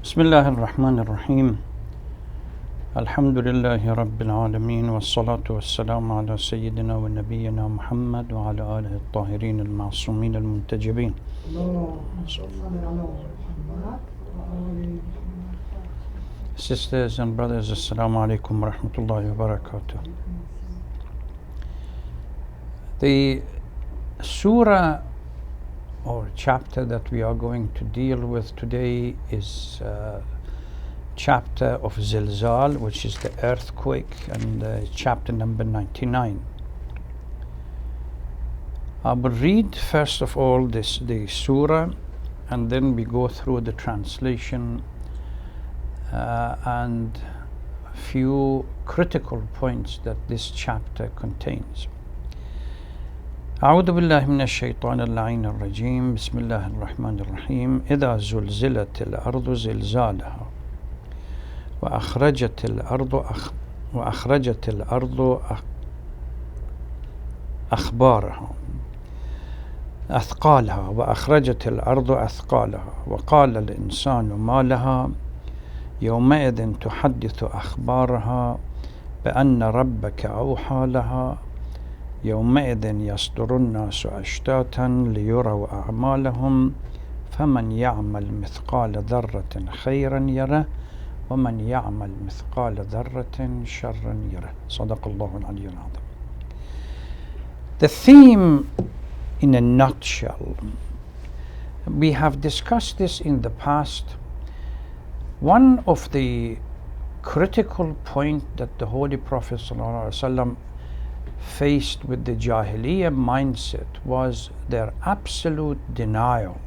بسم الله الرحمن الرحيم الحمد لله رب العالمين والصلاة والسلام على سيدنا ونبينا محمد وعلى آله الطاهرين المعصومين المنتجبين. Sisters and brothers, Assalamu alaikum wa rahmatullahi wa barakatuh. The surah or chapter that we are going to deal with today is chapter of Zalzalah, which is the earthquake, and chapter number 99. I will read first of all the surah, and then we go through the translation and a few critical points that this chapter contains. أعوذ بالله من الشيطان اللعين الرجيم بسم الله الرحمن الرحيم إذا زلزلت الأرض زلزالها وأخرجت الأرض أخبارها أثقالها وأخرجت الأرض أثقالها وقال الإنسان ما لها يومئذ تحدث أخبارها بأن ربك أوحى لها يومئذ يصدر الناس أشتاتا ليروا أعمالهم فمن يعمل مثقال ذرة خيرا يره ومن يعمل مثقال ذرة شرا يره. صدق الله العلي العظيم. The theme in a nutshell, we have discussed this in the past. One of the critical points that the Holy Prophet ﷺ faced with the Jahiliyyah mindset was their absolute denial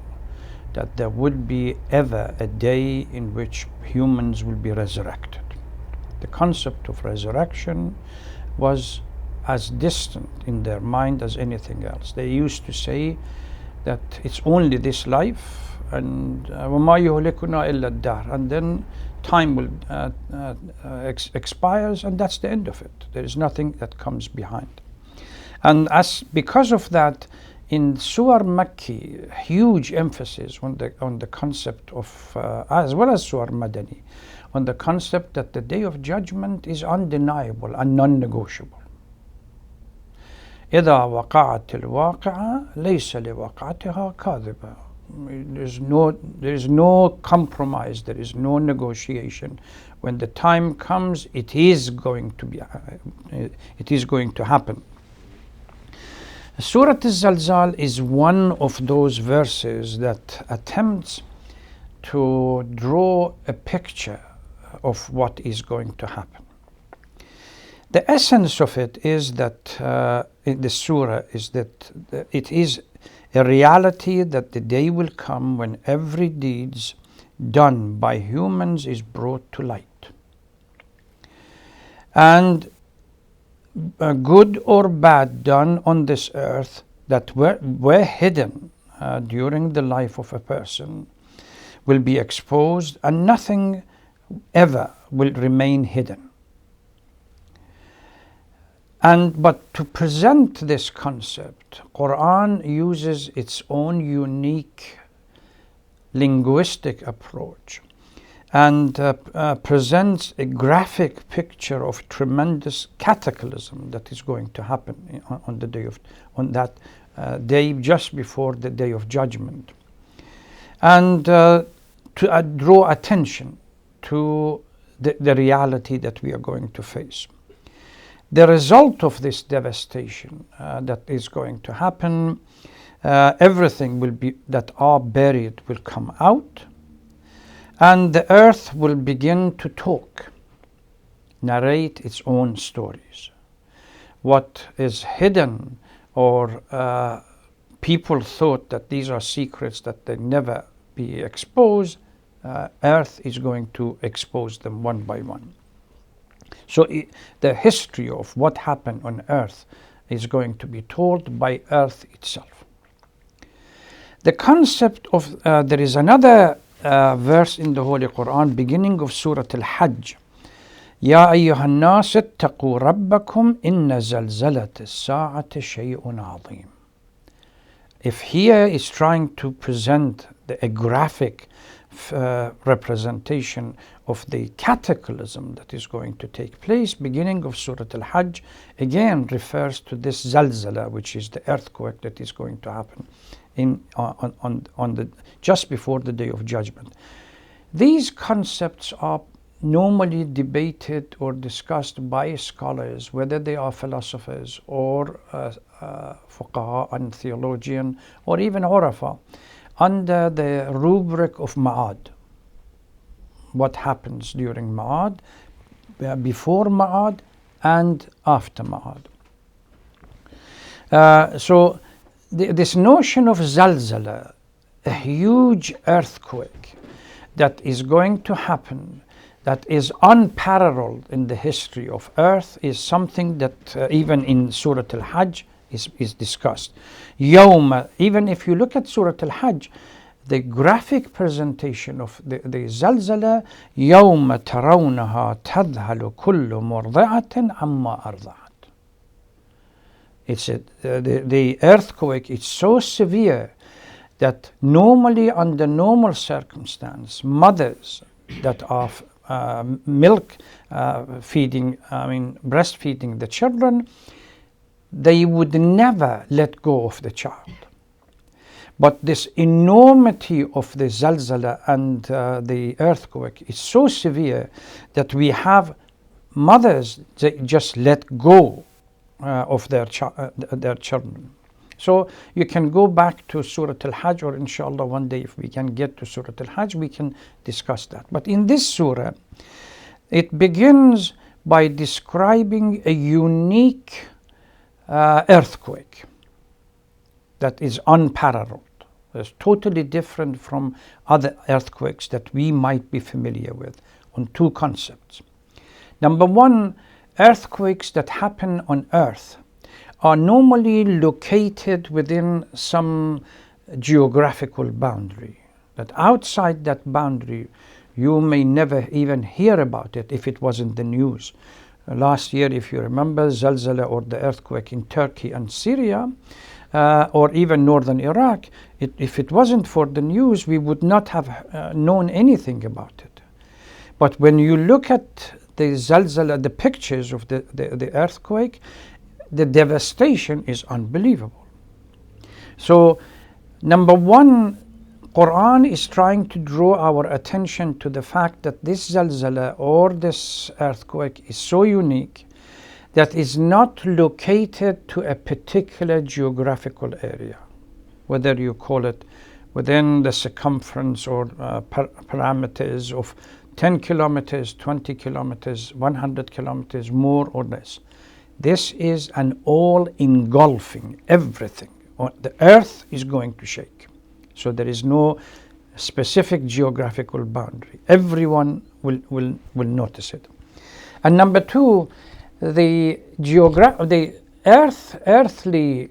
that there would be ever a day in which humans will be resurrected. The concept of resurrection was as distant in their mind as anything else. They used to say that it's only this life and وَمَا يُهْلِكُنَا إِلَّا الدَّهْرِ, and then time will expires and that's the end of it. There is nothing that comes behind. And because of that, in Surah Makki, huge emphasis on the concept of, as well as Surah Madani, on the concept that the Day of Judgment is undeniable and non-negotiable. إِذَا وَقَعَتِ الْوَاقِعَةِ لَيْسَ لِوَقَعَتِهَا كَاذِبًا. There is no compromise, there is no negotiation. When the time comes, it is going to happen. Surah Al-Zalzal is one of those verses that attempts to draw a picture of what is going to happen. The essence of it is that in the surah is that it is a reality that the day will come when every deeds done by humans is brought to light. And good or bad done on this earth that were hidden during the life of a person will be exposed, and nothing ever will remain hidden. But to present this concept, Quran uses its own unique linguistic approach and presents a graphic picture of tremendous cataclysm that is going to happen on that day just before the Day of Judgment, and to draw attention to the reality that we are going to face. The result of this devastation that is going to happen, everything will be that are buried will come out, and the earth will begin to talk, narrate its own stories. What is hidden or people thought that these are secrets that they never be exposed, earth is going to expose them one by one. So the history of what happened on earth is going to be told by earth itself. The concept of, there is another verse in the Holy Quran, beginning of Surah Al-Hajj. يا أيها الناس اتقوا ربكم إن زلزلة الساعة شيء عظيم. If here is trying to present a graphic representation of the cataclysm that is going to take place. Beginning of Surah Al-Hajj again refers to this Zalzalah, which is the earthquake that is going to happen just before the Day of Judgment. These concepts are normally debated or discussed by scholars, whether they are philosophers or fuqaha and theologian or even urafa, under the rubric of Ma'ad. What happens during Ma'ad, before Ma'ad and after Ma'ad. So this notion of Zalzalah, a huge earthquake that is going to happen, that is unparalleled in the history of earth, is something that even in Surah Al-Hajj is discussed. Yawma, even if you look at Surah Al-Hajj, the graphic presentation of the Zalzalah, يَوْمَ تَرَوْنَهَا تَذْهَلُ كُلُّ مُرْضِعَةٍ عَمَّا أَرْضَعَتْ. It's the earthquake is so severe that normally, under normal circumstance, mothers that are breastfeeding the children, they would never let go of the child. But this enormity of the Zalzalah and the earthquake is so severe that we have mothers that just let go of their children. So you can go back to Surah Al-Hajj, or inshallah one day if we can get to Surah Al-Hajj, we can discuss that. But in this surah, it begins by describing a unique earthquake that is unparalleled. It's totally different from other earthquakes that we might be familiar with, on two concepts. Number one, earthquakes that happen on earth are normally located within some geographical boundary, that outside that boundary you may never even hear about it if it wasn't the news. Last year, if you remember, Zalzalah, or the earthquake in Turkey and Syria, or even northern Iraq, if it wasn't for the news, we would not have known anything about it. But when you look at the Zalzalah, the pictures of the earthquake, the devastation is unbelievable. So, number one, Quran is trying to draw our attention to the fact that this Zalzalah, or this earthquake, is so unique that is not located to a particular geographical area, whether you call it within the circumference or parameters of 10 kilometers, 20 kilometers, 100 kilometers, more or less. This is an all-engulfing everything. The earth is going to shake. So there is no specific geographical boundary. Everyone will notice it. And number two, the earthly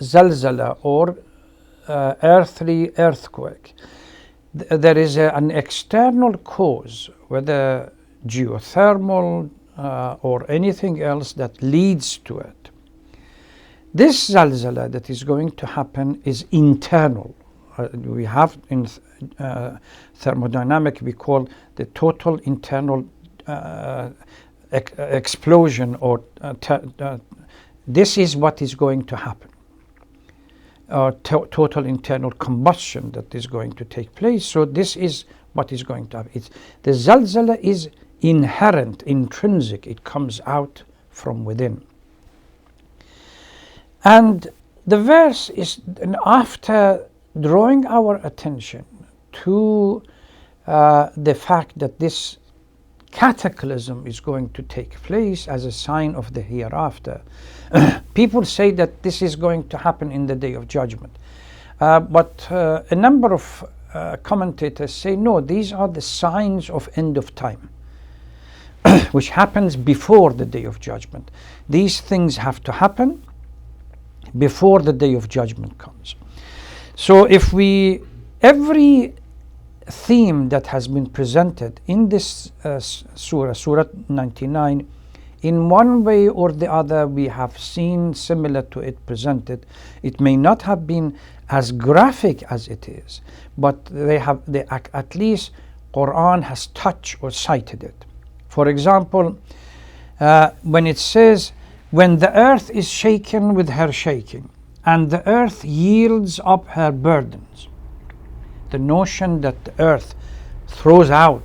Zalzalah, or earthly earthquake, there is an external cause, whether geothermal or anything else, that leads to it. This Zalzalah that is going to happen is internal. We have in thermodynamics, we call the total internal explosion, or this is what is going to happen. Total internal combustion that is going to take place. So this is what is going to happen. The Zalzalah is inherent, intrinsic. It comes out from within. And the verse is, after drawing our attention to the fact that this cataclysm is going to take place as a sign of the hereafter. People say that this is going to happen in the Day of Judgment. But a number of commentators say, no, these are the signs of end of time, which happens before the Day of Judgment. These things have to happen before the Day of Judgment comes. So if every theme that has been presented in this surah, Surah 99, in one way or the other we have seen similar to it presented. It may not have been as graphic as it is, but at least Quran has touched or cited it. For example, when it says, when the earth is shaken with her shaking, and the earth yields up her burdens. The notion that the earth throws out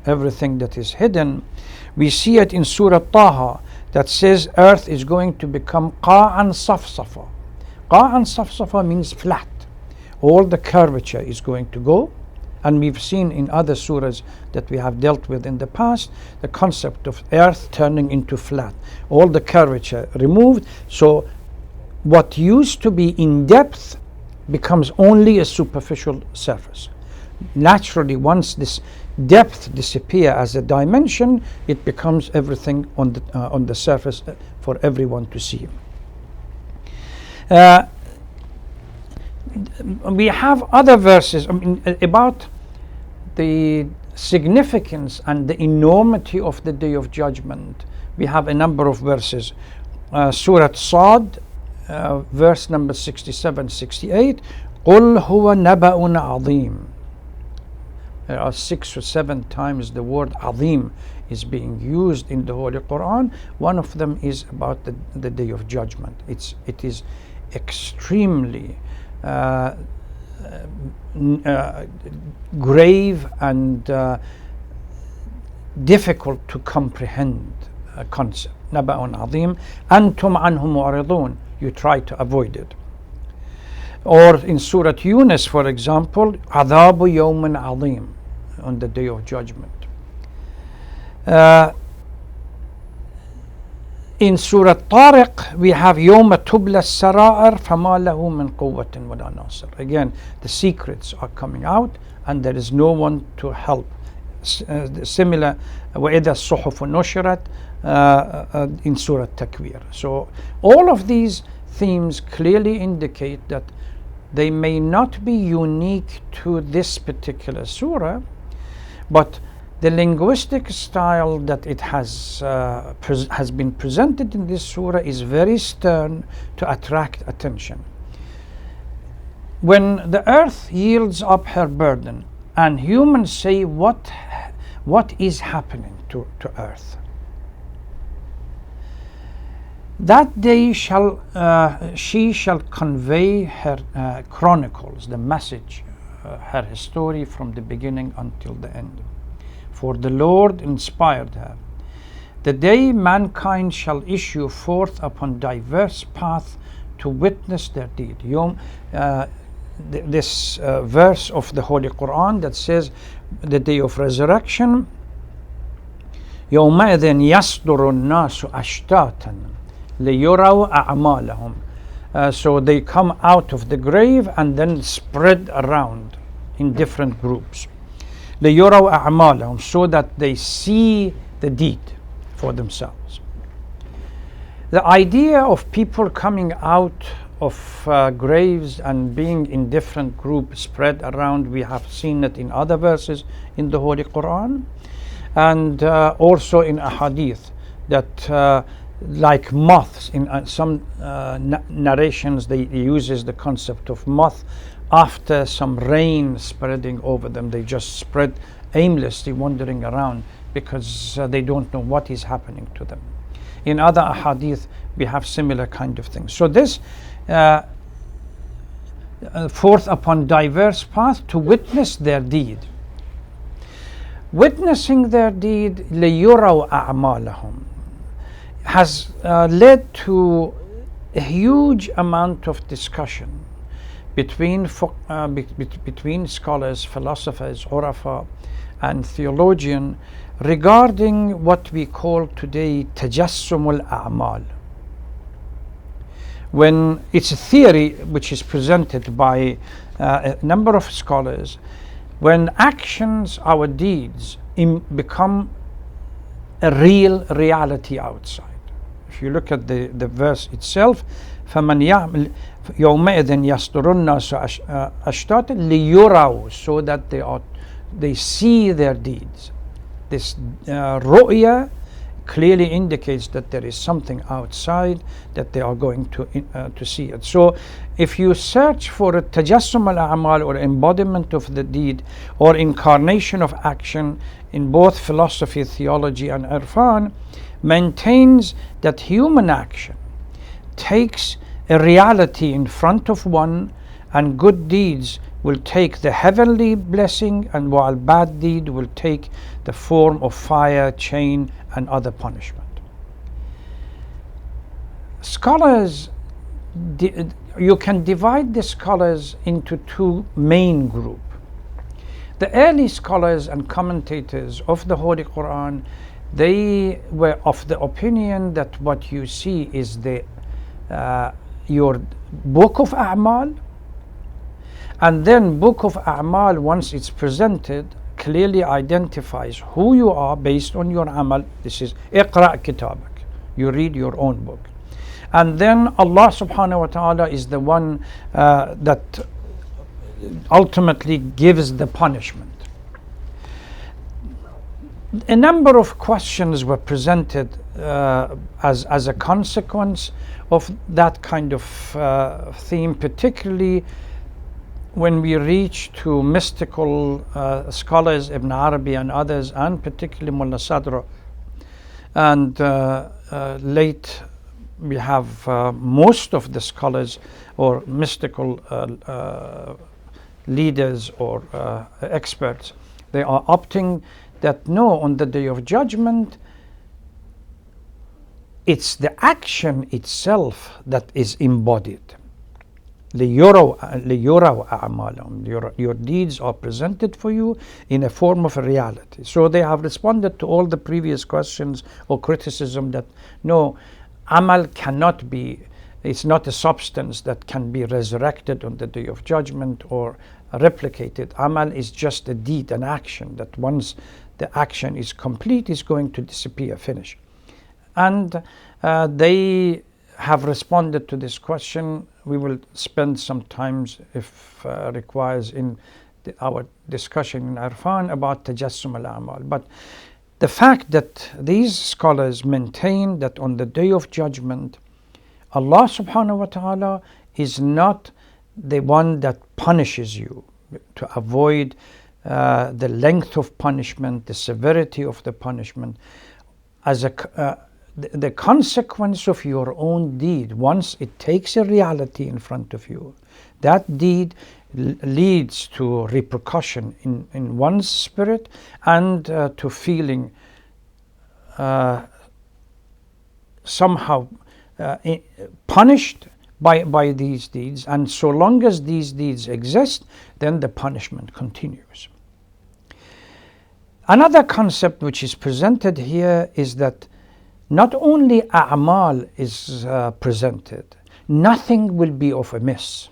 everything that is hidden, we see it in Surah Taha that says earth is going to become qa'an safsafa. Qa'an safsafa means flat. All the curvature is going to go. And we've seen in other surahs that we have dealt with in the past, the concept of earth turning into flat. All the curvature removed. So what used to be in depth becomes only a superficial surface. Naturally, once this depth disappears as a dimension, it becomes everything on the surface for everyone to see. We have other verses about the significance and the enormity of the Day of Judgment. We have a number of verses. Surah Sad, verse number 67-68, قُلْ هُوَ نَبَأٌ عَظِيمٌ. There are 6 or 7 times the word Azim is being used in the Holy Quran. One of them is about the Day of Judgment. It is extremely grave and difficult to comprehend concept. Naba'un Azim, Antum anhu mu'ridun. You try to avoid it. Or in Surah Yunus, for example, Adhabu Yawmin Azim, on the Day of Judgment. In Surah Tariq, we have Yawma Tubla Sara'ir Fama Lahu Min Quwwatin Wala Nasir. Again, the secrets are coming out and there is no one to help. Similar, وَإِذَا الصُّحُفُ نُشِرَتْ in Surah Takwir. So all of these themes clearly indicate that they may not be unique to this particular surah, but the linguistic style that it has been presented in this surah is very stern to attract attention. When the earth yields up her burden and humans say, what is happening to earth? That day she shall convey her chronicles, the message, her history from the beginning until the end. For the Lord inspired her. The day mankind shall issue forth upon diverse paths to witness their deed. This verse of the Holy Quran that says the day of resurrection, يَوْمَئِذٍ يَصْدُرُ النَّاسُ أَشْتَاتًا لِيُرَوْا أَعْمَالَهُم. So they come out of the grave and then spread around in different groups. لِيُرَوْا أَعْمَالَهُم, so that they see the deed for themselves. The idea of people coming out of graves and being in different groups spread around, we have seen it in other verses in the Holy Quran, and also in ahadith that like moths, in some narrations they uses the concept of moth. After some rain spreading over them, they just spread aimlessly, wandering around because they don't know what is happening to them. In other ahadith we have similar kind of things. So this forth upon diverse paths to witness their deed. Witnessing their deed, لِيُرَوْا أَعْمَالَهُم, has led to a huge amount of discussion between scholars, philosophers, urafa, and theologians regarding what we call today tajassum al-a'mal. When it's a theory which is presented by a number of scholars, when actions, our deeds, become a real reality outside. If you look at the verse itself, فَمَنْ يَعْمَلْ يَوْمَئِذٍ يَصْدُرُ النَّاسُ أَشْتَاتًا لِيُرَوْا, so that they see their deeds. This ru'ya clearly indicates that there is something outside that they are going to see it. So if you search for a tajassum al-a'mal, or embodiment of the deed, or incarnation of action, in both philosophy, theology and irfan, maintains that human action takes a reality in front of one, and good deeds will take the heavenly blessing, and while bad deed will take the form of fire, chain and other punishment. Scholars, you can divide the scholars into two main groups. The early scholars and commentators of the Holy Quran, they were of the opinion that what you see is your book of A'mal, and then book of A'mal, once it's presented, clearly identifies who you are based on your Amal. This is Iqra' kitabak, you read your own book. And then Allah subhanahu wa ta'ala is the one that ultimately gives the punishment. A number of questions were presented as a consequence of that kind of theme, particularly when we reach to mystical scholars, Ibn Arabi and others, and particularly Mullah Sadra. And late we have most of the scholars or mystical leaders or experts, they are opting that no, on the Day of Judgment, it's the action itself that is embodied. لِيُرَوْا أَعْمَالَهُمْ. Your deeds are presented for you in a form of a reality. So they have responded to all the previous questions or criticism that no, Amal cannot be, it's not a substance that can be resurrected on the Day of Judgment or replicated. Amal is just a deed, an action that once the action is complete is going to disappear, finish. And they have responded to this question. We will spend some time, if requires, in our discussion in Irfan about Tajassum al-A'mal. But the fact that these scholars maintain that on the Day of Judgment, Allah subhanahu wa ta'ala is not the one that punishes you, to avoid the length of punishment, the severity of the punishment, as the consequence of your own deed. Once it takes a reality in front of you, that deed leads to repercussion in one's spirit and to feeling somehow punished by these deeds. And so long as these deeds exist, then the punishment continues. Another concept which is presented here is that not only A'mal is presented, nothing will be of amiss.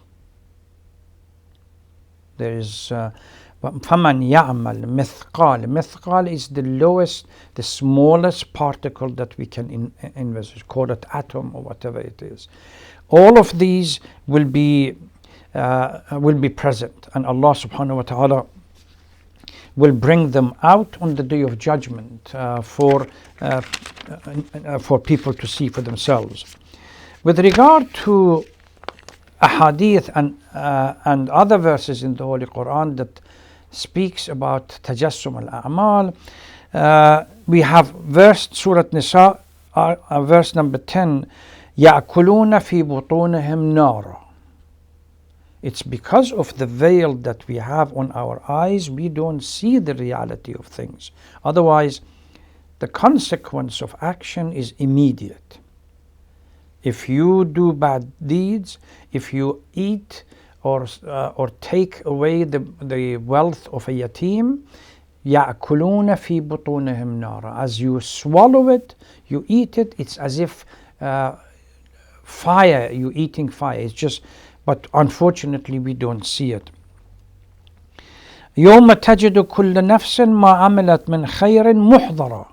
There is فَمَنْ يَعْمَلْ مِثْقَالِ. Mithqal is the lowest, the smallest particle that we can envisage, call it atom or whatever it is. All of these will be present, and Allah subhanahu wa ta'ala will bring them out on the Day of Judgment for people to see for themselves. With regard to ahadith and other verses in the Holy Quran that speaks about Tajassum al-A'mal, we have Surah Nisa, verse number 10, يَأْكُلُونَ فِي بُطُونِهِمْ نَارًا. It's because of the veil that we have on our eyes, we don't see the reality of things. Otherwise, the consequence of action is immediate. If you do bad deeds, if you eat or take away the wealth of a yatim, يَأْكُلُونَ فِي بُطُونِهِمْ نَارًا. As you swallow it, you eat it, it's as if fire, you're eating fire. It's just, but unfortunately we don't see it. يَوْمَ تَجِدُ كُلُّ نَفْسٍ مَا عَمِلَتْ مِنْ خَيْرٍ مُحْضَرًا.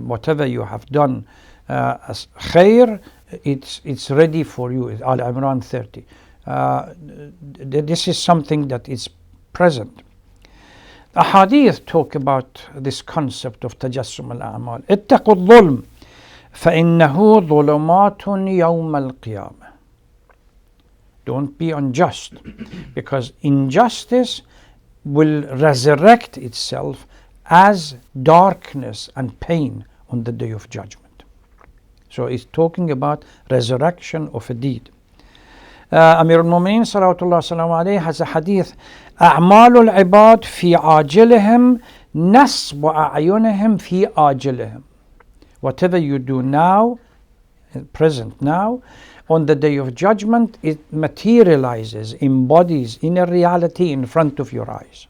Whatever you have done as khair, it's ready for you. Al Imran 30. This is something that is present. Ahadith talk about this concept of tajassum al-a'mal. اتقوا الظلم فإنه ظلمات يوم القيامة. Don't be unjust, because injustice will resurrect itself as darkness and pain on the day of judgment. So it's talking about resurrection of a deed. Amir al-Mu'mineen salawatullah salamu alayhi has a hadith: أعمال العباد في عاجلهم نصب أعينهم في آجلهم. Whatever you do now, present now, on the day of judgment, it materializes, embodies in a reality in front of your eyes.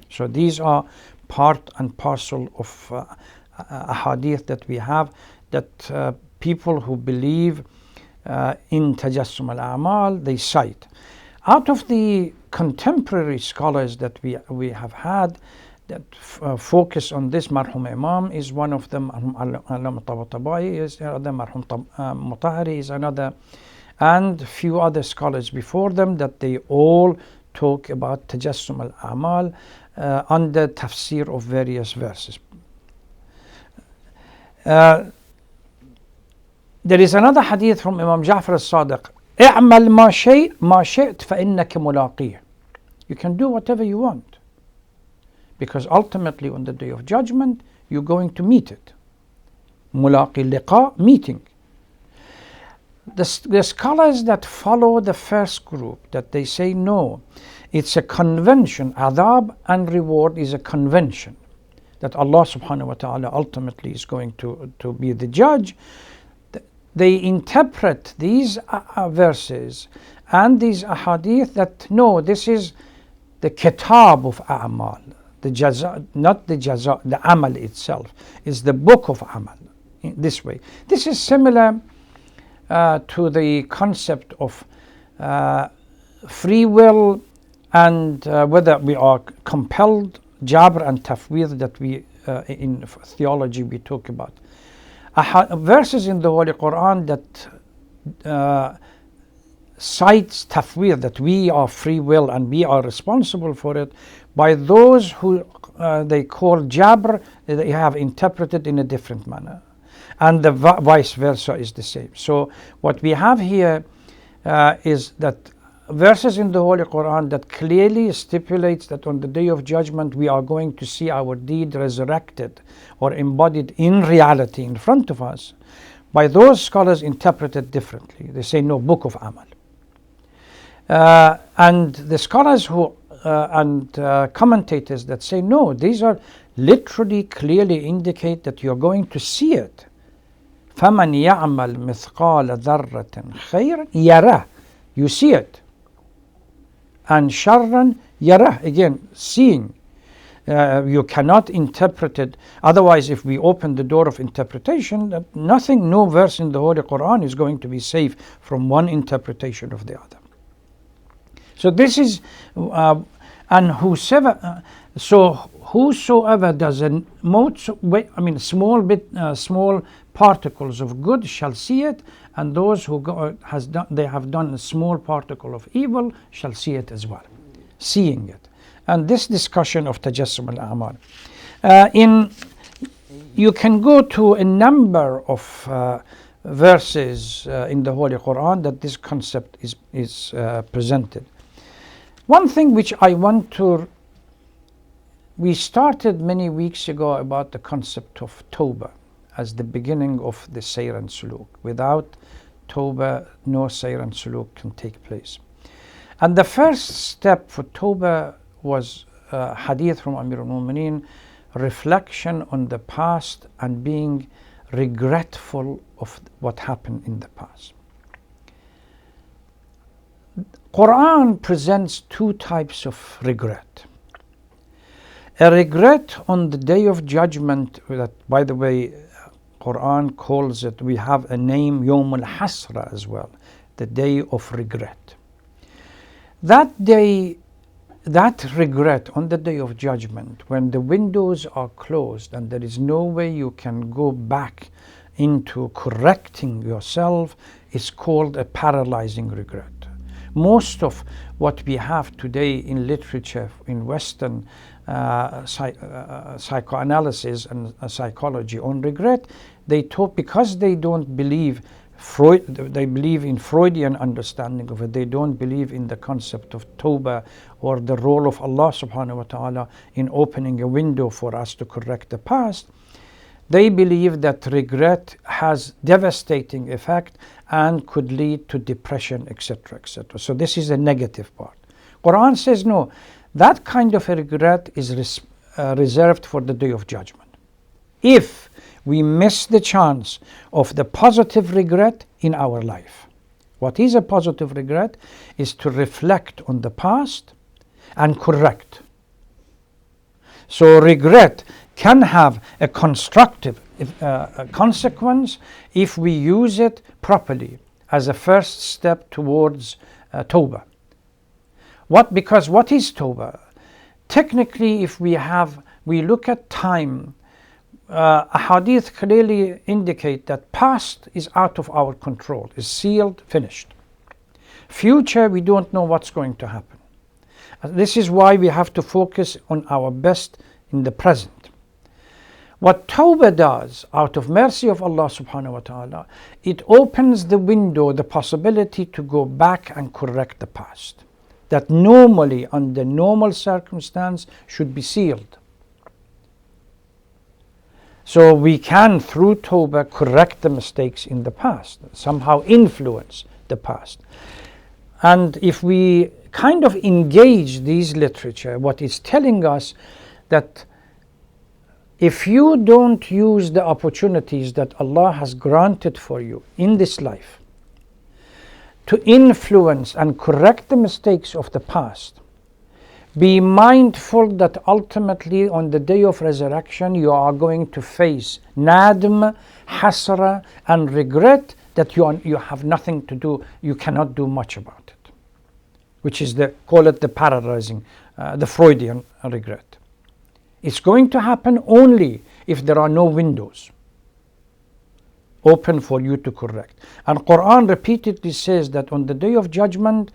So these are part and parcel of a hadith that we have, that people who believe in tajassum al-a'mal, they cite. Out of the contemporary scholars that we have had that focus on this, Marhum Imam is one of them, Marhum Tabatabai is another, Marhum Mutahari is another, and few other scholars before them, that they all talk about tajassum al-a'mal under tafsir of various verses. There is another hadith from Imam Ja'far al-Sadiq: اعمل ما شئت فإنك ملاقيه. You can do whatever you want, because ultimately on the day of judgment you're going to meet it. Mulaqi liqa, meeting. The scholars that follow the first group, that they say no, it's a convention, adab and reward is a convention, that Allah subhanahu wa ta'ala ultimately is going to be the judge. They interpret these verses and these ahadith that no, this is the kitab of a'mal, the jaza, not the jaza, the amal itself is the book of amal. In this way, this is similar to the concept of free will and whether we are compelled, jabr and tafwid, that we in theology we talk about. Verses in the Holy Quran that cites tafwid, that we are free will and we are responsible for it, by those who they call jabr, they have interpreted in a different manner, and the vice versa is the same. So what we have here is that verses in the Holy Quran that clearly stipulates that on the day of judgment we are going to see our deed resurrected or embodied in reality in front of us. By those scholars interpreted differently. They say no, book of amal. And the scholars who and commentators that say no, these are literally clearly indicate that you're going to see it. فَمَنْ يَعْمَلْ مِثْقَالَ ذَرَّةٍ خَيْرًا يَرَهُ, you see it. And sharran yarah, again seeing. You cannot interpret it otherwise. If we open the door of interpretation, that nothing, no verse in the Holy Quran is going to be safe from one interpretation of the other. So this is and whosoever does small particles of good shall see it, and those who they have done a small particle of evil shall see it as well, seeing it. And this discussion of tajassum al-a'mal, you can go to a number of verses in the Holy Quran that this concept is presented. One thing which I want to, we started many weeks ago about the concept of Tawbah as the beginning of the Sayr and Suluk. Without Tawbah, no Sayr and Suluk can take place. And the first step for Tawbah was hadith from Amir al-Mu'mineen, reflection on the past and being regretful of what happened in the past. Quran presents two types of regret. A regret on the day of judgment, that, by the way, Quran calls it, we have a name, Yawm al-Hasra as well, the day of regret. That day, that regret on the day of judgment, when the windows are closed and there is no way you can go back into correcting yourself, is called a paralyzing regret. most of what we have today in literature, in Western psychoanalysis and psychology on regret, they talk, because they don't believe they believe in Freudian understanding of it. They don't believe in the concept of Tawbah or the role of Allah subhanahu wa ta'ala in opening a window for us to correct the past. They believe that regret has devastating effect and could lead to depression, etc., etc. So this is the negative part. Quran says no, that kind of a regret is reserved for the Day of Judgment. If we miss the chance of the positive regret in our life. What is a positive regret is to reflect on the past and correct. So regret can have a constructive consequence if we use it properly as a first step towards Tawbah. Because what is Tawbah? Technically, if we look at time, a hadith clearly indicate that past is out of our control, is sealed, finished. Future, we don't know what's going to happen. This is why we have to focus on our best in the present. What Tawbah does, out of mercy of Allah subhanahu wa ta'ala, it opens the window, the possibility to go back and correct the past. That normally, under normal circumstance, should be sealed. So we can, through Tawbah, correct the mistakes in the past, somehow influence the past. And if we kind of engage these literature, what it's telling us that if you don't use the opportunities that Allah has granted for you in this life to influence and correct the mistakes of the past, be mindful that ultimately on the day of resurrection you are going to face nadm, hasra, and regret that you have nothing to do, you cannot do much about it. Which is call it the paralyzing, the Freudian regret. It's going to happen only if there are no windows open for you to correct. And Quran repeatedly says that on the day of judgment,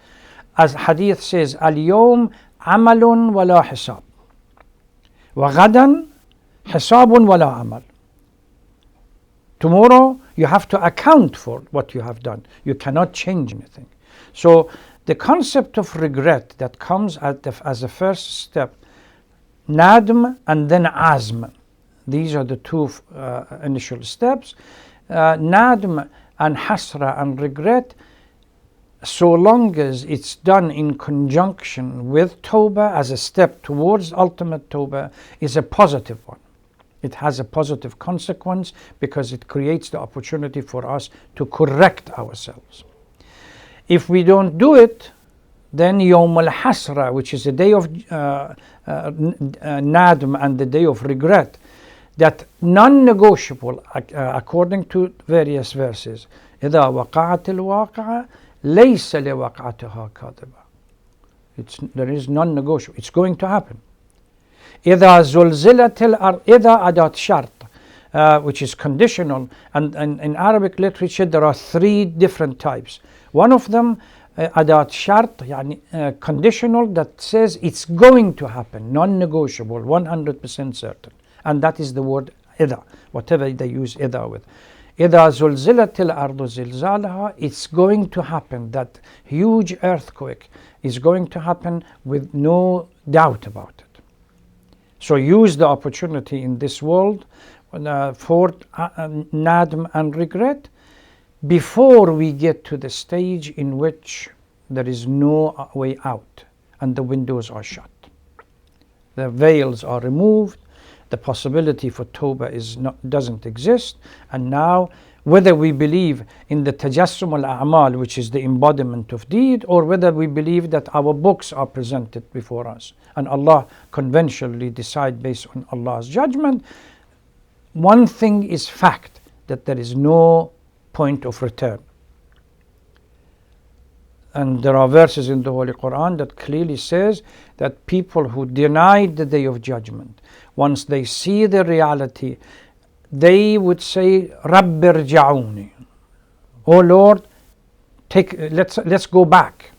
as hadith says, al-yawm amalun wala hisab wa ghadan hisabun wala amal. Tomorrow you have to account for what you have done. You cannot change anything. So the concept of regret that comes as a first step, nadm and then azm, these are the two initial steps. Nadm and hasra and regret, so long as it's done in conjunction with Tawbah as a step towards ultimate Tawbah, is a positive one. It has a positive consequence because it creates the opportunity for us to correct ourselves. If we don't do it, then Yawm al-Hasra, which is the day of Nadm and the day of regret, that non-negotiable, according to various verses, إِذَا وَقَعَتِ الْوَاقِعَةِ لَيْسَ لِوَقْعَتِهَا كَاذِبَةٌ. There is non-negotiable. It's going to happen. إِذَا زُلْزِلَتِ الْأَرْضِ إِذَا أَدَاتْ شَرْطٍ, which is conditional. And in Arabic literature, there are three different types. One of them, adat shart, conditional, that says it's going to happen, non-negotiable, 100% certain. And that is the word إِذَا, whatever they use إِذَا with. إِذَا زُلْزِلَتِ الْأَرْضُ زِلْزَالَهَا, it's going to happen. That huge earthquake is going to happen with no doubt about it. So use the opportunity in this world for nadm and regret before we get to the stage in which there is no way out and the windows are shut. The veils are removed, the possibility for Tawbah doesn't exist, and now whether we believe in the tajassum al-a'mal, which is the embodiment of deed, or whether we believe that our books are presented before us and Allah conventionally decide based on Allah's judgment, one thing is fact, that there is no point of return. And there are verses in the Holy Quran that clearly says that people who denied the day of judgment, once they see the reality, they would say, Rabbi rja'uni, oh Lord, let's go back.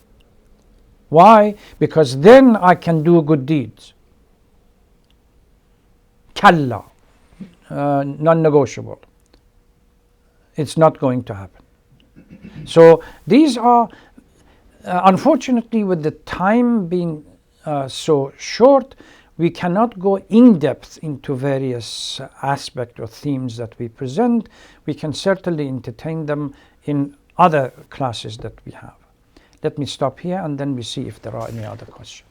Why? Because then I can do good deeds. Kalla, non-negotiable. It's not going to happen. So these are, unfortunately, with the time being so short, we cannot go in depth into various aspects or themes that we present. We can certainly entertain them in other classes that we have. Let me stop here and then we see if there are any other questions.